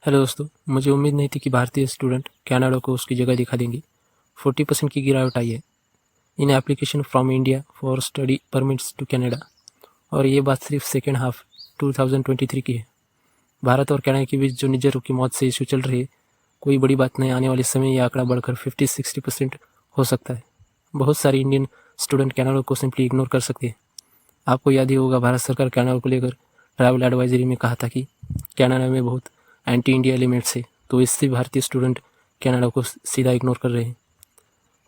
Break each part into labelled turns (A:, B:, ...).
A: Hello दोस्तों, मुझे उम्मीद नहीं थी कि भारतीय स्टूडेंट कनाडा को उसकी जगह दिखा देंगे। 40% की गिरावट आई है in application from India for study permits to Canada, और ये बात सिर्फ सेकेंड हाफ 2023 की है। भारत और कनाडा के बीच जो निजरों की मौत से इशू चल रही है, कोई बड़ी बात नहीं। आने वाले समय यह आंकड़ा बढ़कर 50-60% हो सकता है। बहुत सारे इंडियन स्टूडेंट कनाडा को सिंपली इग्नोर कर सकते हैं। आपको याद ही होगा, भारत सरकार कनाडा को लेकर ट्रैवल एडवाइजरी में कहा था कि कनाडा में बहुत एंटी इंडिया एलिमेंट्स है, तो इससे भारतीय स्टूडेंट कनाडा को सीधा इग्नोर कर रहे हैं।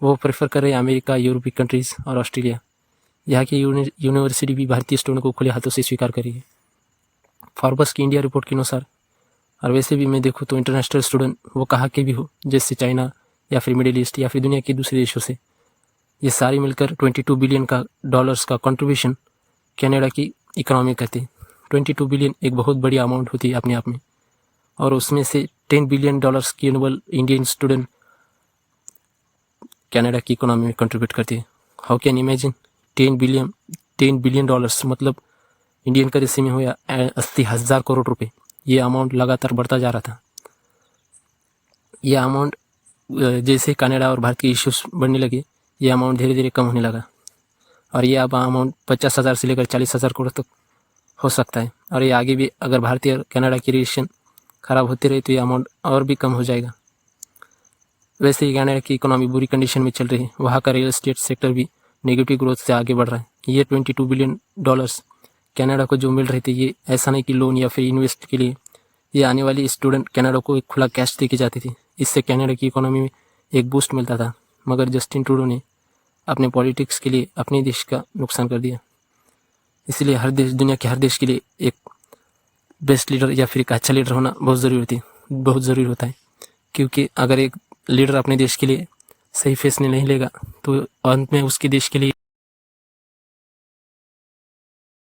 A: वो प्रेफर कर रहे हैं अमेरिका, यूरोपीय कंट्रीज़ और ऑस्ट्रेलिया। यहाँ की यूनिवर्सिटी भी भारतीय स्टूडेंट को खुले हाथों से स्वीकार करी है। फॉर्ब्स की इंडिया रिपोर्ट के अनुसार, और वैसे भी मैं देखूँ तो इंटरनेशनल स्टूडेंट वो कहाँ के भी हो, जैसे चाइना या फिर मिडिल ईस्ट या फिर दुनिया के दूसरे देशों से, ये सारी मिलकर 22 बिलियन का डॉलर्स का कंट्रीब्यूशन कनाडा की इकोनॉमी करते हैं। 22 बिलियन एक बहुत बड़ी अमाउंट होती है अपने आप में, और उसमें से 10 बिलियन डॉलर्स की एनुअल इंडियन स्टूडेंट कनाडा की इकोनॉमी में कंट्रीब्यूट करते हैं। How can imagine 10 billion dollars, मतलब इंडियन करेंसी में हुआ 80,000 करोड़ रुपए। ये अमाउंट लगातार बढ़ता जा रहा था। यह अमाउंट जैसे कनाडा और भारत के इश्यूज बढ़ने लगे, ये अमाउंट धीरे धीरे कम होने लगा, और ये अब अमाउंट 50,000 से लेकर 40,000 करोड़ तक हो सकता है। और ये आगे भी अगर भारतीय और कनाडा की रिलेशन ख़राब होती रही तो ये अमाउंट और भी कम हो जाएगा। वैसे ही कनाडा की इकोनॉमी बुरी कंडीशन में चल रही है। वहाँ का रियल एस्टेट सेक्टर भी नेगेटिव ग्रोथ से आगे बढ़ रहा है। ये 22 बिलियन डॉलर्स कनाडा को जो मिल रहे थे, ये ऐसा नहीं कि लोन या फिर इन्वेस्ट के लिए, ये आने वाली स्टूडेंट कनाडा को एक खुला कैश दे के जाती थी। इससे कनाडा की इकोनॉमी में एक बूस्ट मिलता था। मगर जस्टिन ट्रूडो ने अपने पॉलिटिक्स के लिए अपने देश का नुकसान कर दिया। इसलिए हर देश, दुनिया के हर देश के लिए एक बेस्ट लीडर या फिर एक अच्छा लीडर होना बहुत ज़रूरी होता है। क्योंकि अगर एक लीडर अपने देश के लिए सही फैसले नहीं लेगा तो अंत में उसके देश के लिए